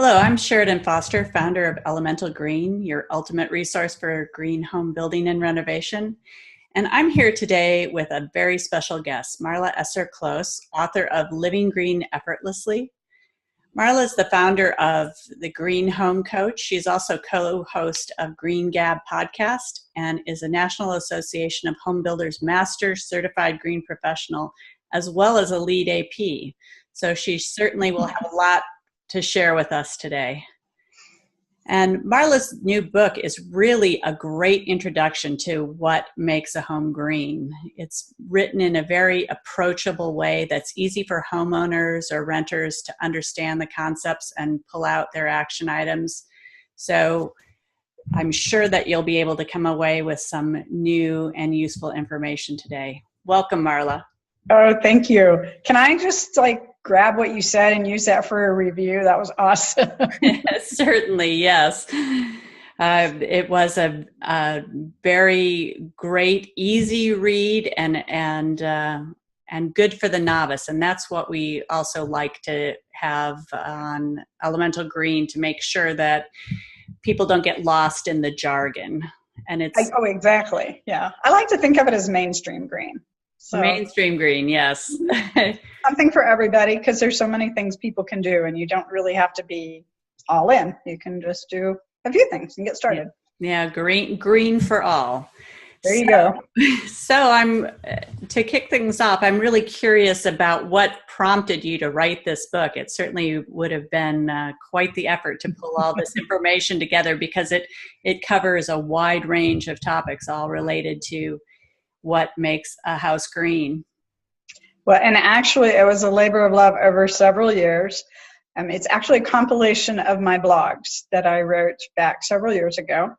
Hello, I'm Sheridan Foster, founder of Elemental Green, your ultimate resource for green home building and renovation. And I'm here today with a very special guest, Marla Esser Cloos, author of Living Green Effortlessly. Marla is the founder of the Green Home Coach. She's also co-host of Green Gab podcast and is a National Association of Home Builders Master Certified Green Professional, as well as a lead AP. So she certainly will have a lot to share with us today. And Marla's new book is really a great introduction to what makes a home green. It's written in a very approachable way that's easy for homeowners or renters to understand the concepts and pull out their action items. So I'm sure that you'll be able to come away with some new and useful information today. Welcome, Marla. Oh, thank you. Can I just grab what you said and use that for a review? That was awesome. Certainly, yes. It was a very great, easy read and good for the novice. And that's what we also like to have on Elemental Green, to make sure that people don't get lost in the jargon. And it's exactly. Yeah. I like to think of it as mainstream green. So, mainstream green, yes. Something for everybody, because there's so many things people can do, and you don't really have to be all in. You can just do a few things and get started. Yeah, green for all. There you go. So to kick things off, I'm really curious about what prompted you to write this book. It certainly would have been quite the effort to pull all this information together, because it covers a wide range of topics, all related to what makes a house green. Well, and actually it was a labor of love over several years. It's actually a compilation of my blogs that I wrote back several years ago.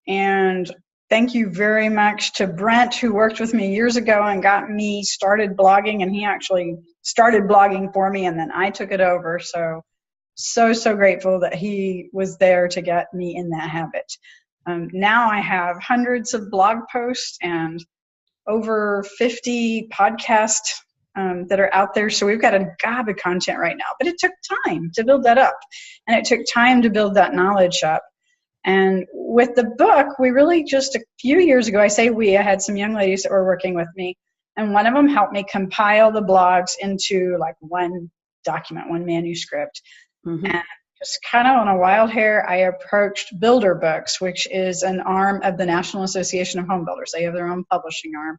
And thank you very much to Brent, who worked with me years ago and got me started blogging. And he actually started blogging for me, and then I took it over. So grateful that he was there to get me in that habit. Now I have hundreds of blog posts and over 50 podcasts that are out there. So we've got a gob of content right now, but it took time to build that up, and it took time to build that knowledge up. And with the book, we really just a few years ago, I had some young ladies that were working with me, and one of them helped me compile the blogs into one document, one manuscript. Mm-hmm. And just kind of on a wild hair, I approached Builder Books, which is an arm of the National Association of Home Builders. They have their own publishing arm.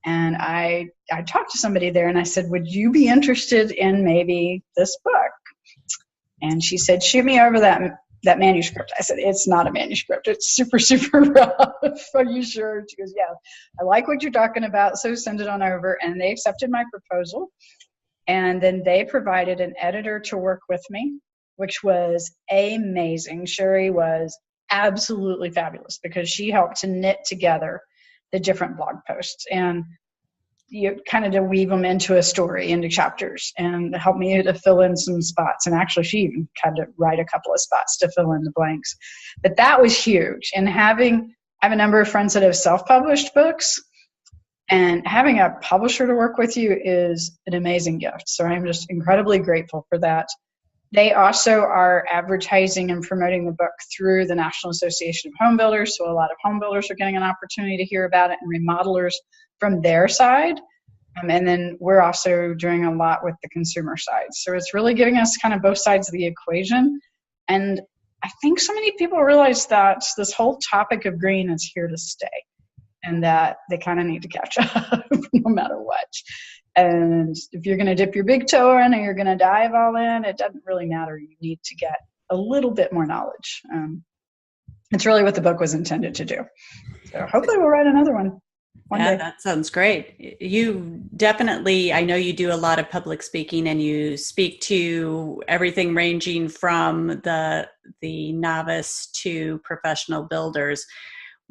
And I talked to somebody there, and I said, would you be interested in maybe this book? And she said, shoot me over that manuscript. I said, it's not a manuscript. It's super, super rough. Are you sure? She goes, yeah, I like what you're talking about, so send it on over. And they accepted my proposal. And then they provided an editor to work with me, which was amazing. Sherry was absolutely fabulous, because she helped to knit together the different blog posts and kind of to weave them into a story, into chapters, and help me to fill in some spots. And actually, she even had to write a couple of spots to fill in the blanks. But that was huge. And I have a number of friends that have self-published books, and having a publisher to work with you is an amazing gift. So I'm just incredibly grateful for that. They also are advertising and promoting the book through the National Association of Home Builders. So a lot of home builders are getting an opportunity to hear about it, and remodelers from their side. And then we're also doing a lot with the consumer side. So it's really giving us kind of both sides of the equation. And I think so many people realize that this whole topic of green is here to stay, and that they kind of need to catch up no matter what. And if you're going to dip your big toe in, or you're going to dive all in, it doesn't really matter. You need to get a little bit more knowledge. It's really what the book was intended to do. So hopefully we'll write another one day. That sounds great. You definitely, I know you do a lot of public speaking, and you speak to everything ranging from the novice to professional builders.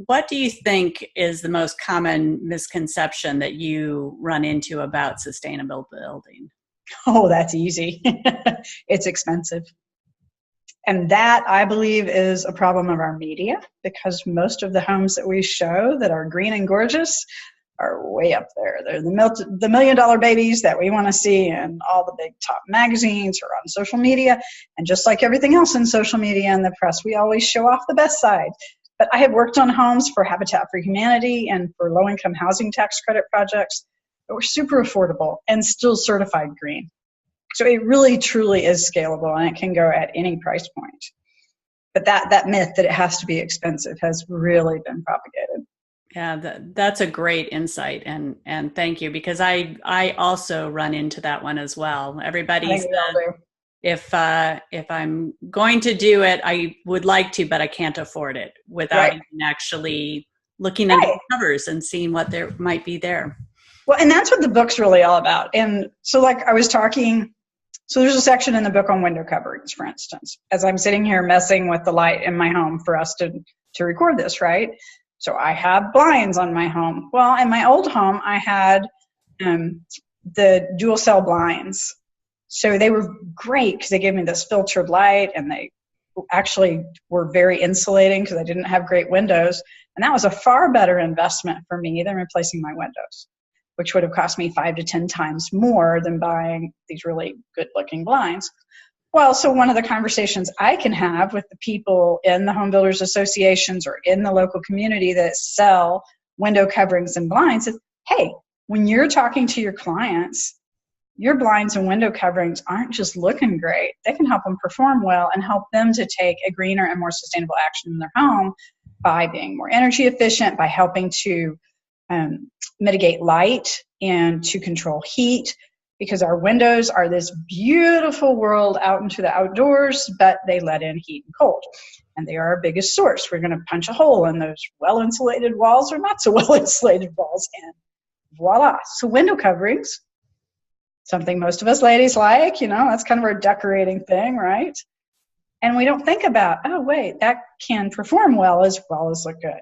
What do you think is the most common misconception that you run into about sustainable building? Oh, that's easy. It's expensive. And that, I believe, is a problem of our media, because most of the homes that we show that are green and gorgeous are way up there. They're the million dollar babies that we want to see in all the big top magazines or on social media. And just like everything else in social media and the press, we always show off the best side. But I have worked on homes for Habitat for Humanity and for low-income housing tax credit projects that were super affordable and still certified green. So it really, truly is scalable, and it can go at any price point. But that myth that it has to be expensive has really been propagated. Yeah, that's a great insight, and thank you, because I also run into that one as well. Everybody's if I'm going to do it, I would like to, but I can't afford it without even actually looking under the covers and seeing what there might be there. Well, and that's what the book's really all about. And so, like I was talking, so there's a section in the book on window coverings, for instance, as I'm sitting here messing with the light in my home for us to record this, right? So I have blinds on my home. Well, in my old home, I had the dual cell blinds. So they were great because they gave me this filtered light, and they actually were very insulating because I didn't have great windows. And that was a far better investment for me than replacing my windows, which would have cost me 5 to 10 times more than buying these really good looking blinds. Well, so one of the conversations I can have with the people in the home builders associations or in the local community that sell window coverings and blinds is, hey, when you're talking to your clients, your blinds and window coverings aren't just looking great. They can help them perform well and help them to take a greener and more sustainable action in their home by being more energy efficient, by helping to mitigate light and to control heat, because our windows are this beautiful world out into the outdoors, but they let in heat and cold. And they are our biggest source. We're going to punch a hole in those well-insulated walls or not so well-insulated walls, and voila. So window coverings, something most of us ladies like, that's kind of our decorating thing, right? And we don't think about, oh, wait, that can perform well as look good.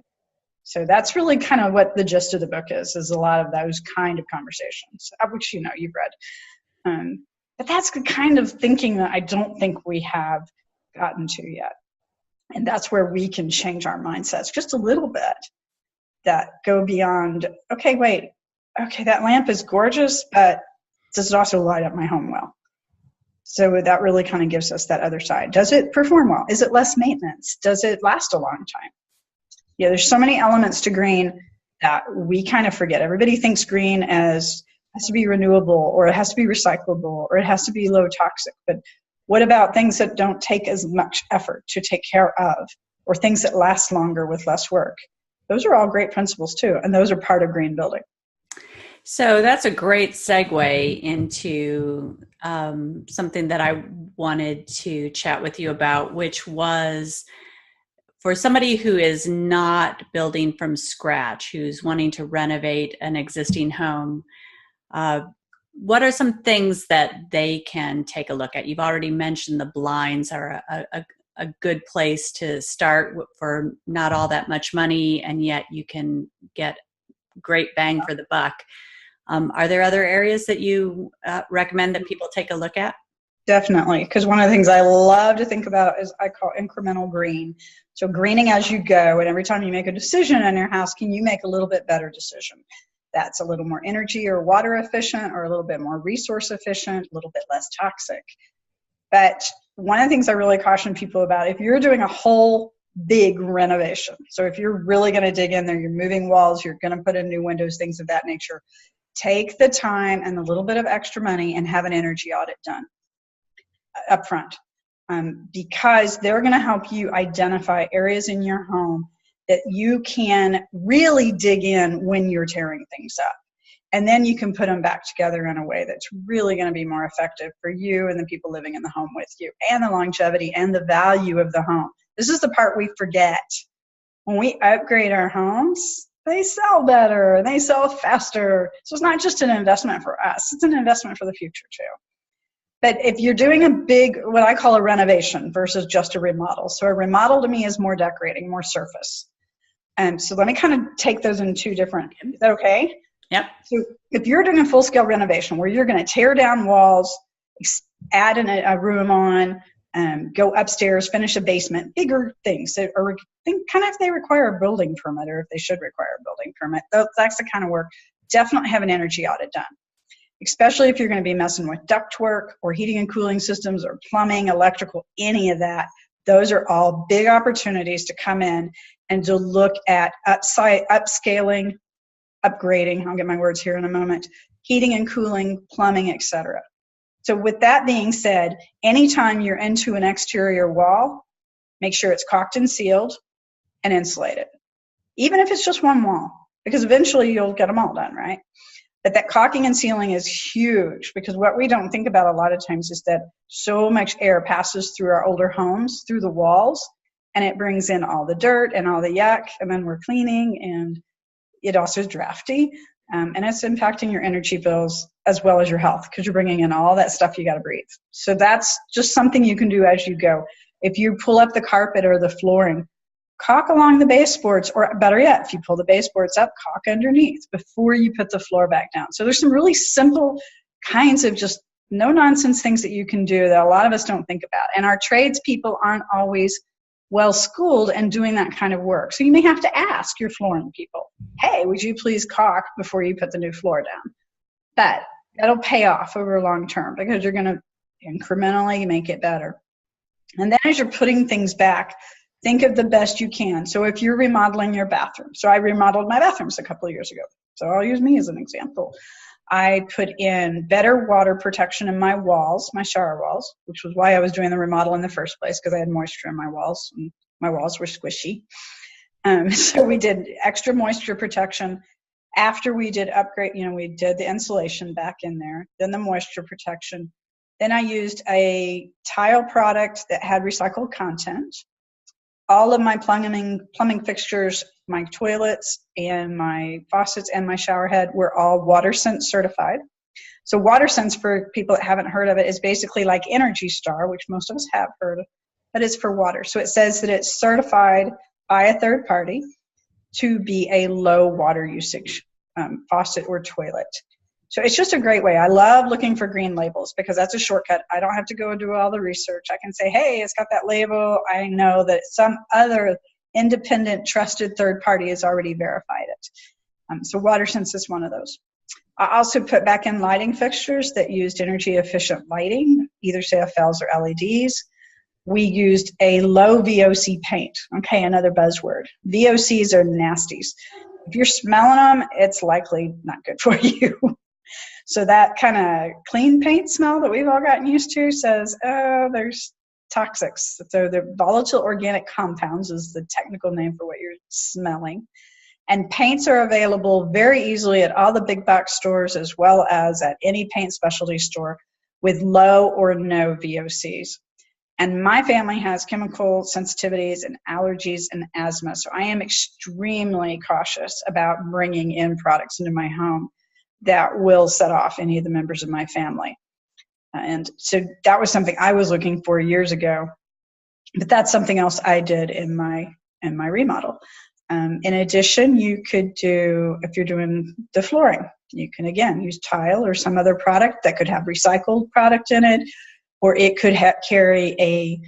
So that's really kind of what the gist of the book is a lot of those kind of conversations, which you've read. But that's the kind of thinking that I don't think we have gotten to yet. And that's where we can change our mindsets just a little bit, that go beyond, okay, that lamp is gorgeous, but does it also light up my home well? So that really kind of gives us that other side. Does it perform well? Is it less maintenance? Does it last a long time? Yeah, there's so many elements to green that we kind of forget. Everybody thinks green has to be renewable, or it has to be recyclable, or it has to be low toxic. But what about things that don't take as much effort to take care of, or things that last longer with less work? Those are all great principles too, and those are part of green building. So that's a great segue into something that I wanted to chat with you about, which was, for somebody who is not building from scratch, who's wanting to renovate an existing home, what are some things that they can take a look at? You've already mentioned the blinds are a good place to start for not all that much money, and yet you can get great bang for the buck. Are there other areas that you recommend that people take a look at? Definitely, because one of the things I love to think about is I call incremental green. So greening as you go, and every time you make a decision in your house, can you make a little bit better decision? That's a little more energy or water efficient, or a little bit more resource efficient, a little bit less toxic. But one of the things I really caution people about, if you're doing a whole big renovation, so if you're really going to dig in there, you're moving walls, you're going to put in new windows, things of that nature, take the time and a little bit of extra money and have an energy audit done up front, because they're going to help you identify areas in your home that you can really dig in when you're tearing things up. And then you can put them back together in a way that's really going to be more effective for you and the people living in the home with you, and the longevity and the value of the home. This is the part we forget. When we upgrade our homes, they sell better, they sell faster. So it's not just an investment for us, it's an investment for the future too. But if you're doing a big, what I call a renovation versus just a remodel. So a remodel to me is more decorating, more surface. And so let me kind of take those in two different, is that okay? Yep. So if you're doing a full-scale renovation where you're going to tear down walls, add a room on, go upstairs, finish a basement, bigger things. Or think kind of if they require a building permit or if they should require a building permit. That's the kind of work. Definitely have an energy audit done, especially if you're going to be messing with ductwork or heating and cooling systems or plumbing, electrical, any of that. Those are all big opportunities to come in and to look at upscaling, upgrading, I'll get my words here in a moment, heating and cooling, plumbing, etc. So with that being said, anytime you're into an exterior wall, make sure it's caulked and sealed and insulated, even if it's just one wall, because eventually you'll get them all done, right? But that caulking and sealing is huge, because what we don't think about a lot of times is that so much air passes through our older homes, through the walls, and it brings in all the dirt and all the yuck, and then we're cleaning, and it also is drafty, and it's impacting your energy bills as well as your health, because you're bringing in all that stuff you got to breathe. So that's just something you can do as you go. If you pull up the carpet or the flooring, caulk along the baseboards, or better yet, if you pull the baseboards up, caulk underneath before you put the floor back down. So there's some really simple kinds of just no-nonsense things that you can do that a lot of us don't think about. And our tradespeople aren't always well-schooled and doing that kind of work. So you may have to ask your flooring people, hey, would you please caulk before you put the new floor down? But that'll pay off over long term, because you're going to incrementally make it better. And then as you're putting things back, think of the best you can. So if you're remodeling your bathroom, so I remodeled my bathrooms a couple of years ago, so I'll use me as an example. I put in better water protection in my walls, my shower walls, which was why I was doing the remodel in the first place, because I had moisture in my walls, and my walls were squishy. So we did extra moisture protection. After we did upgrade, we did the insulation back in there, then the moisture protection. Then I used a tile product that had recycled content. All of my plumbing fixtures, my toilets and my faucets and my shower head were all WaterSense certified. So WaterSense, for people that haven't heard of it, is basically like Energy Star, which most of us have heard of, but it's for water. So it says that it's certified by a third party to be a low water usage faucet or toilet. So it's just a great way. I love looking for green labels, because that's a shortcut. I don't have to go and do all the research. I can say, hey, it's got that label. I know that some other independent, trusted third party has already verified it. So WaterSense is one of those. I also put back in lighting fixtures that used energy efficient lighting, either CFLs or LEDs. We used a low VOC paint. Okay, another buzzword. VOCs are nasties. If you're smelling them, it's likely not good for you. So that kind of clean paint smell that we've all gotten used to says, oh, there's toxics. So the volatile organic compounds is the technical name for what you're smelling. And paints are available very easily at all the big box stores, as well as at any paint specialty store, with low or no VOCs. And my family has chemical sensitivities and allergies and asthma, so I am extremely cautious about bringing in products into my home that will set off any of the members of my family. And so that was something I was looking for years ago, but that's something else I did in my remodel. In addition, you could do, if you're doing the flooring, you can again use tile or some other product that could have recycled product in it, or it could carry a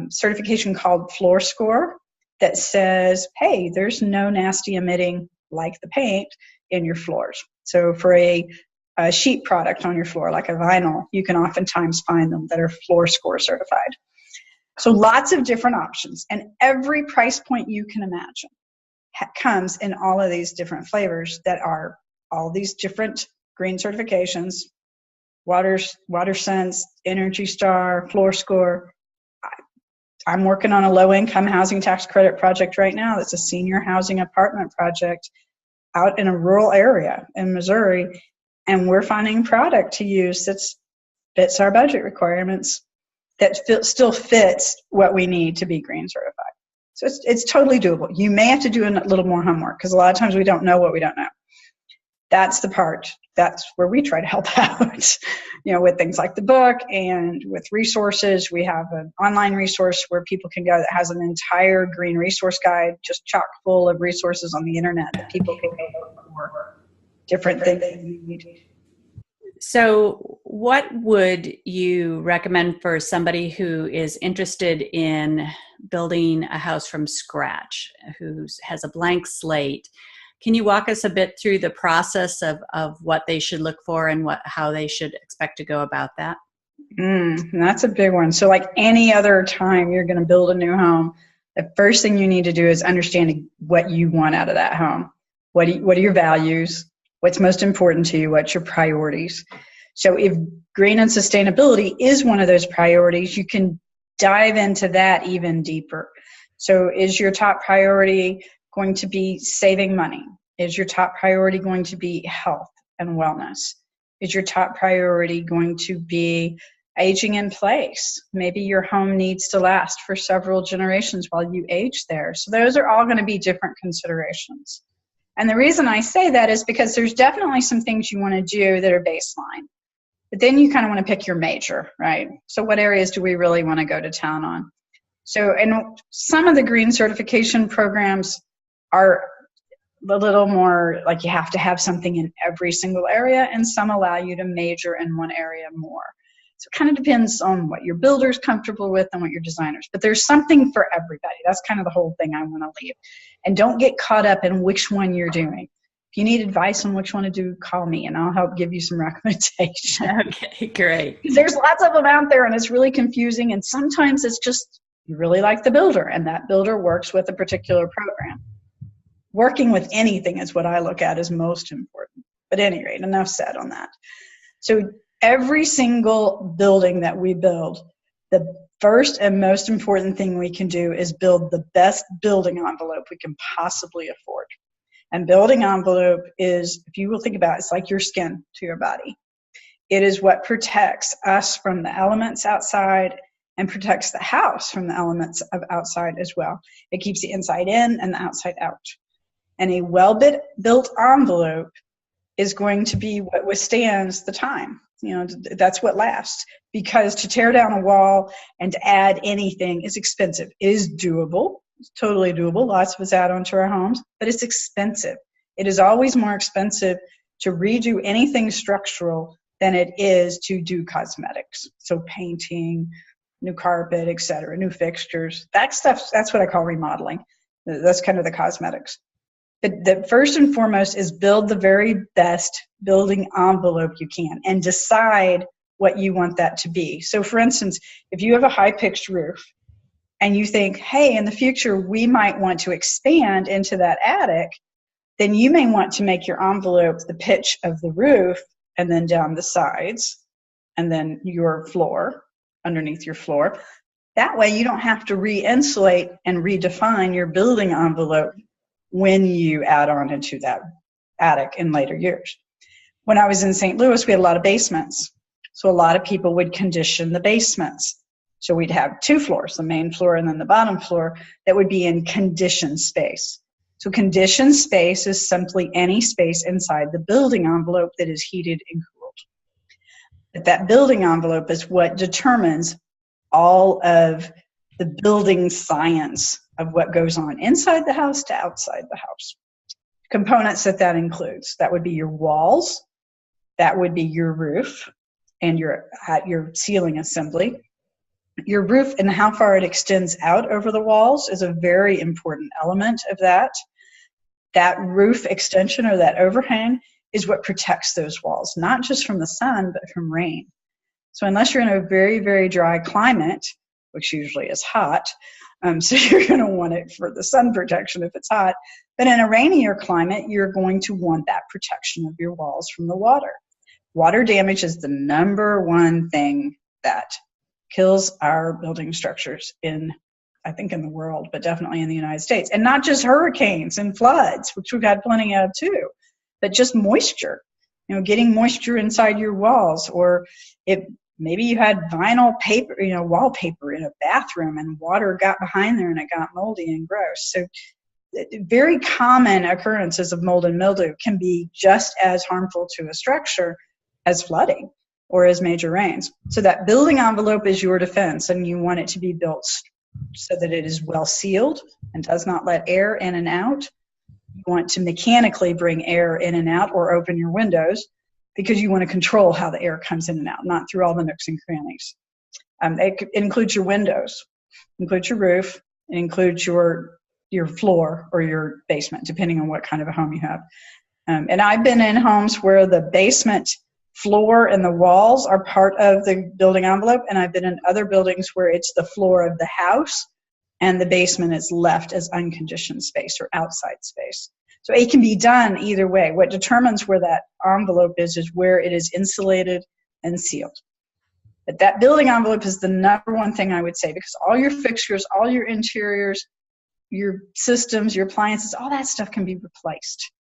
certification called Floor Score that says, hey, there's no nasty emitting like the paint in your floors. So for a sheet product on your floor, like a vinyl, you can oftentimes find them that are Floor Score certified. So lots of different options, and every price point you can imagine comes in all of these different flavors that are all these different green certifications: WaterSense, Energy Star, Floor Score. I'm working on a low-income housing tax credit project right now. That's a senior housing apartment project out in a rural area in Missouri, and we're finding product to use that fits our budget requirements, that still fits what we need to be green certified. So it's totally doable. You may have to do a little more homework, because a lot of times we don't know what we don't know. That's the part. That's where we try to help out, with things like the book and with resources. We have an online resource where people can go that has an entire green resource guide, just chock full of resources on the internet that people can go for different things that you need. So what would you recommend for somebody who is interested in building a house from scratch, who has a blank slate? Can you walk us a bit through the process of what they should look for and how they should expect to go about that? That's a big one. So like any other time you're going to build a new home, the first thing you need to do is understand what you want out of that home. What are your values? What's most important to you? What's your priorities? So if green and sustainability is one of those priorities, you can dive into that even deeper. So is your top priority going to be saving money? Is your top priority going to be health and wellness? Is your top priority going to be aging in place? Maybe your home needs to last for several generations while you age there. So those are all going to be different considerations. And the reason I say that is because there's definitely some things you want to do that are baseline. But then you kind of want to pick your major, right? So what areas do we really want to go to town on? So, and some of the green certification programs are a little more like you have to have something in every single area, and some allow you to major in one area more. So it kind of depends on what your builder's comfortable with and what your designer's, but there's something for everybody. That's kind of the whole thing I want to leave. And don't get caught up in which one you're doing. If you need advice on which one to do, call me and I'll help give you some recommendations. Okay, great. There's lots of them out there and it's really confusing, and sometimes it's just you really like the builder and that builder works with a particular program. Working with anything is what I look at as most important. But at any rate, enough said on that. So every single building that we build, the first and most important thing we can do is build the best building envelope we can possibly afford. And building envelope is, if you will think about it, it's like your skin to your body. It is what protects us from the elements outside and protects the house from the elements of outside as well. It keeps the inside in and the outside out. And a well-built envelope is going to be what withstands the time. You know, that's what lasts. Because to tear down a wall and to add anything is expensive. It is doable. It's totally doable. Lots of us add on to our homes, but it's expensive. It is always more expensive to redo anything structural than it is to do cosmetics. So painting, new carpet, etc., new fixtures. That stuff, that's what I call remodeling. That's kind of the cosmetics. But the first and foremost is build the very best building envelope you can and decide what you want that to be. So for instance, if you have a high-pitched roof and you think, hey, in the future we might want to expand into that attic, then you may want to make your envelope the pitch of the roof and then down the sides and then your floor, underneath your floor. That way you don't have to re-insulate and redefine your building envelope when you add on into that attic in later years. When I was in St. Louis, we had a lot of basements. So a lot of people would condition the basements. So we'd have two floors, the main floor and then the bottom floor, that would be in conditioned space. So conditioned space is simply any space inside the building envelope that is heated and cooled. But that building envelope is what determines all of the building science of what goes on inside the house to outside the house. Components that includes, that would be your walls, that would be your roof, and your ceiling assembly. Your roof and how far it extends out over the walls is a very important element of that. That roof extension or that overhang is what protects those walls, not just from the sun, but from rain. So unless you're in a very, very dry climate, which usually is hot, so you're going to want it for the sun protection if it's hot, but in a rainier climate, you're going to want that protection of your walls from the water. Water damage is the number one thing that kills our building structures I think in the world, but definitely in the United States. And not just hurricanes and floods, which we've had plenty of too, but just moisture, getting moisture inside your walls, or maybe you had vinyl paper, wallpaper in a bathroom and water got behind there and it got moldy and gross. So very common occurrences of mold and mildew can be just as harmful to a structure as flooding or as major rains. So that building envelope is your defense, and you want it to be built so that it is well sealed and does not let air in and out. You want to mechanically bring air in and out or open your windows. because you want to control how the air comes in and out, not through all the nooks and crannies. It includes your windows, includes your roof, it includes your floor or your basement, depending on what kind of a home you have. And I've been in homes where the basement floor and the walls are part of the building envelope, and I've been in other buildings where it's the floor of the house and the basement is left as unconditioned space or outside space. So it can be done either way. What determines where that envelope is where it is insulated and sealed. But that building envelope is the number one thing I would say, because all your fixtures, all your interiors, your systems, your appliances, all that stuff can be replaced.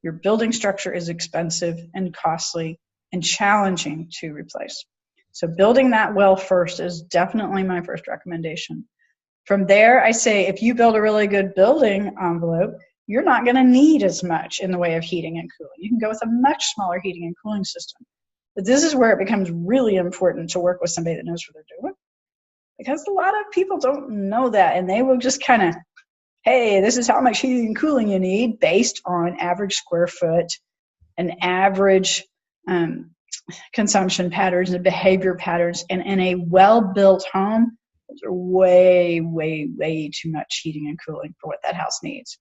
Your building structure is expensive and costly and challenging to replace. So building that well first is definitely my first recommendation. From there, I say if you build a really good building envelope, you're not going to need as much in the way of heating and cooling. You can go with a much smaller heating and cooling system. But this is where it becomes really important to work with somebody that knows what they're doing, because a lot of people don't know that, and they will just kind of, hey, this is how much heating and cooling you need based on average square foot and average consumption patterns and behavior patterns. And in a well-built home, those are way, way, way too much heating and cooling for what that house needs.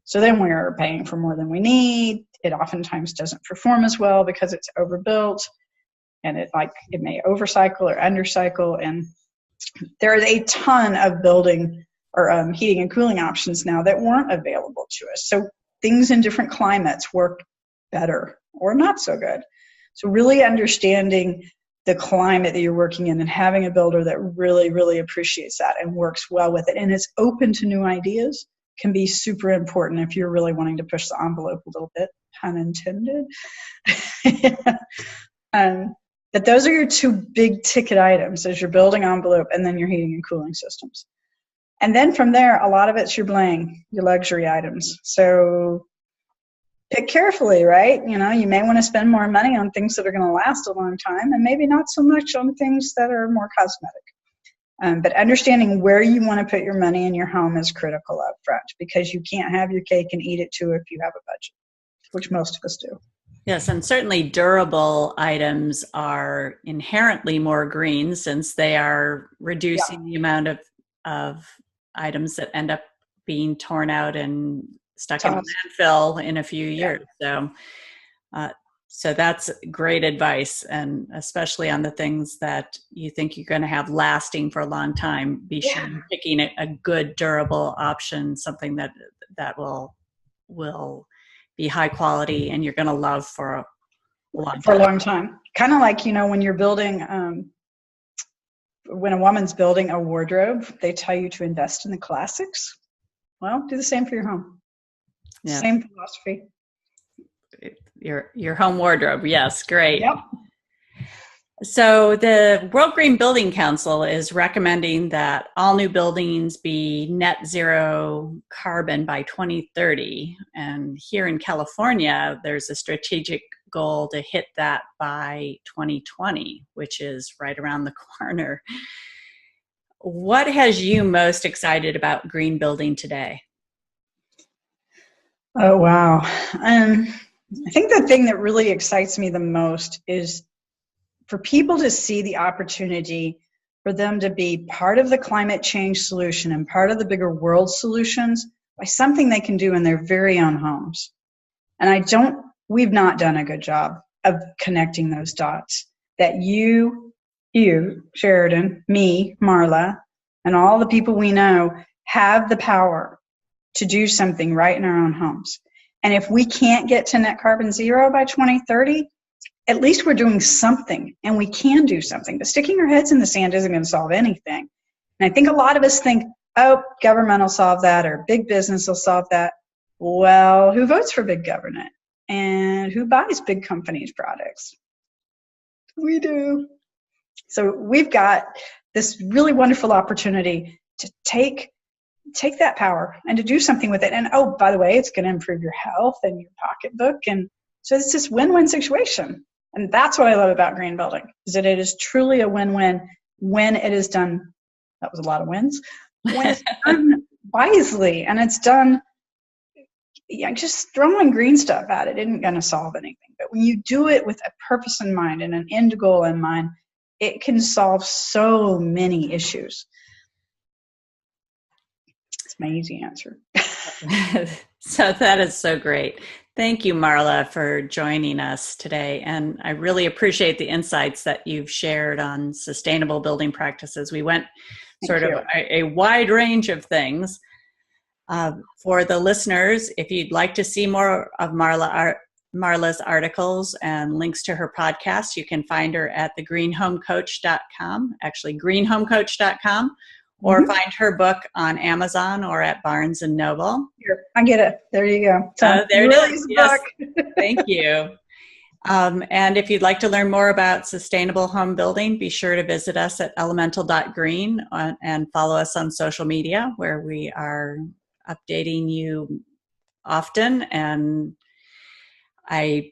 So then we're paying for more than we need. It oftentimes doesn't perform as well because it's overbuilt, and it may overcycle or undercycle. And there is a ton of building or heating and cooling options now that weren't available to us. So things in different climates work better or not so good. So really understanding the climate that you're working in and having a builder that really, really appreciates that and works well with it and is open to new ideas can be super important if you're really wanting to push the envelope a little bit, pun intended. But those are your two big ticket items, is your building envelope and then your heating and cooling systems. And then from there, a lot of it's your bling, your luxury items. So pick carefully, right? You know, you may want to spend more money on things that are going to last a long time and maybe not so much on things that are more cosmetic. But understanding where you want to put your money in your home is critical up front, because you can't have your cake and eat it too if you have a budget, which most of us do. Yes, and certainly durable items are inherently more green, since they are reducing the amount of items that end up being torn out and stuck in landfill in a few years. So that's great advice, and especially on the things that you think you're going to have lasting for a long time. Be sure you're picking a good durable option, something that will be high quality and you're going to love for a long time. Kind of like, you know, when you're building, when a woman's building a wardrobe, they tell you to invest in the classics. Well, do the same for your home. Yeah. Same philosophy. Your home wardrobe. Yes. Great. Yep. So the World Green Building Council is recommending that all new buildings be net zero carbon by 2030. And here in California, there's a strategic goal to hit that by 2020, which is right around the corner. What has you most excited about green building today? Oh, wow. I think the thing that really excites me the most is for people to see the opportunity for them to be part of the climate change solution and part of the bigger world solutions by something they can do in their very own homes. And we've not done a good job of connecting those dots, that you, Sheridan, me, Marla, and all the people we know have the power to do something right in our own homes. And if we can't get to net carbon zero by 2030, at least we're doing something, and we can do something. But sticking our heads in the sand isn't going to solve anything. And I think a lot of us think, oh, government will solve that, or big business will solve that. Well, who votes for big government? And who buys big companies' products? We do. So we've got this really wonderful opportunity to take that power and to do something with it. And oh, by the way, it's going to improve your health and your pocketbook. And so it's this win-win situation. And that's what I love about green building, is that it is truly a win-win when it is done. That was a lot of wins. When it's done wisely, and it's done, just throwing green stuff at it isn't going to solve anything. But when you do it with a purpose in mind and an end goal in mind, it can solve so many issues. It's my easy answer. So that is so great. Thank you, Marla, for joining us today. And I really appreciate the insights that you've shared on sustainable building practices. We went sort of a wide range of things. For the listeners, if you'd like to see more of Marla's articles and links to her podcast, you can find her at thegreenhomecoach.com, actually greenhomecoach.com, or find her book on Amazon or at Barnes & Noble. Here, I get it. There you go. So there it is. Yes. Book. Thank you. And if you'd like to learn more about sustainable home building, be sure to visit us at elemental.green and follow us on social media, where we are updating you often. And I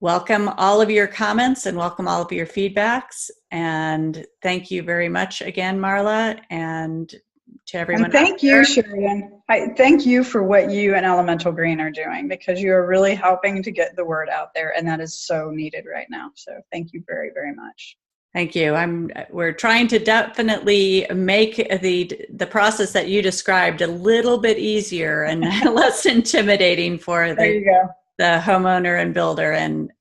welcome all of your comments and welcome all of your feedbacks. And thank you very much again, Marla, and to everyone. And thank you, Sheridan. I thank you for what you and Elemental Green are doing, because you are really helping to get the word out there, and that is so needed right now. So thank you very, very much. Thank you. We're trying to definitely make the process that you described a little bit easier and less intimidating for the homeowner and builder, and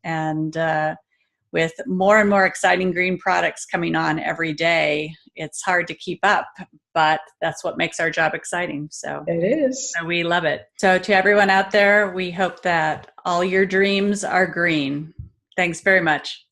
with more and more exciting green products coming on every day, it's hard to keep up, but that's what makes our job exciting. So it is. So we love it. So to everyone out there, we hope that all your dreams are green. Thanks very much.